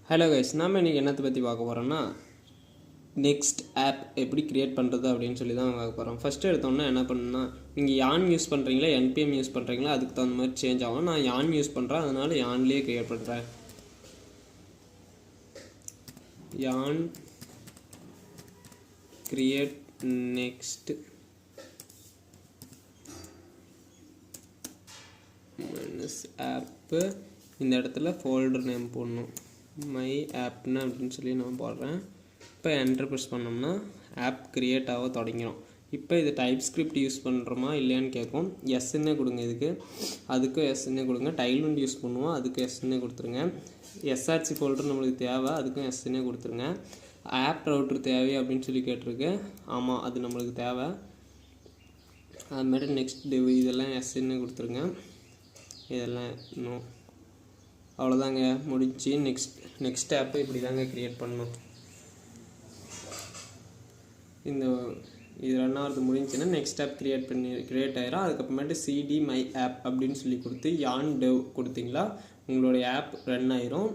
Hello guys, நாம் இன்றைக்கி என்னத்தை பற்றி பார்க்க போகிறோம்னா நெக்ஸ்ட் ஆப் எப்படி க்ரியேட் பண்ணுறது அப்படின்னு சொல்லி தான் பார்க்க போகிறோம். ஃபஸ்ட்டு எடுத்தோன்னா என்ன பண்ணுன்னா, நீங்கள் யான் யூஸ் பண்ணுறீங்களா என்பிஎம் யூஸ் பண்ணுறீங்களா அதுக்கு தகுந்த மாதிரி சேஞ்ச் ஆகும். நான் யான் யூஸ் பண்ணுறேன், அதனால் யான்லேயே க்ரியேட் பண்ணுறேன். யான் க்ரியேட் நெக்ஸ்ட் ஆப்பு. இந்த இடத்துல ஃபோல்டர் நேம் போடணும், மை ஆப்னு அப்படின்னு சொல்லி நான் போடுறேன். இப்போ என்டர் ப்ரெஸ் பண்ணோம்னா ஆப் க்ரியேட் ஆக தொடங்கிடும். இப்போ இது டைப் ஸ்கிரிப்ட் யூஸ் பண்ணுறோமா இல்லையான்னு கேட்கும். எஸ்ன்னே கொடுங்க, இதுக்கு அதுக்கும் எஸ்ன்னே கொடுங்க. டைல்வண்ட் யூஸ் பண்ணுவோம், அதுக்கு எஸ்ன்னே கொடுத்துருங்க. எஸ்ஆர்சி ஃபோல்டர் நம்மளுக்கு தேவை, அதுக்கும் எஸ்ன்னே கொடுத்துருங்க. ஆப் ரவுட்ரு தேவை அப்படின்னு சொல்லி கேட்டிருக்கு. ஆமாம், அது நம்மளுக்கு தேவை. அதுமாதிரி நெக்ஸ்ட் டிவ் இதெல்லாம் எஸ்ன்னே கொடுத்துருங்க. இதெல்லாம் இன்னும் அவ்வளோதாங்க, முடிஞ்சு. நெக்ஸ்ட் ஆப்பு இப்படி தாங்க க்ரியேட் பண்ணணும். இது ரெண்டாவது முடிஞ்சுன்னா நெக்ஸ்ட் ஆப் க்ரியேட் ஆகிரும். அதுக்கப்புறமேட்டு சிடி மை ஆப் அப்படின்னு சொல்லி கொடுத்து யான் டெவ் கொடுத்தீங்களா உங்களுடைய ஆப் ரன் ஆயிரும்.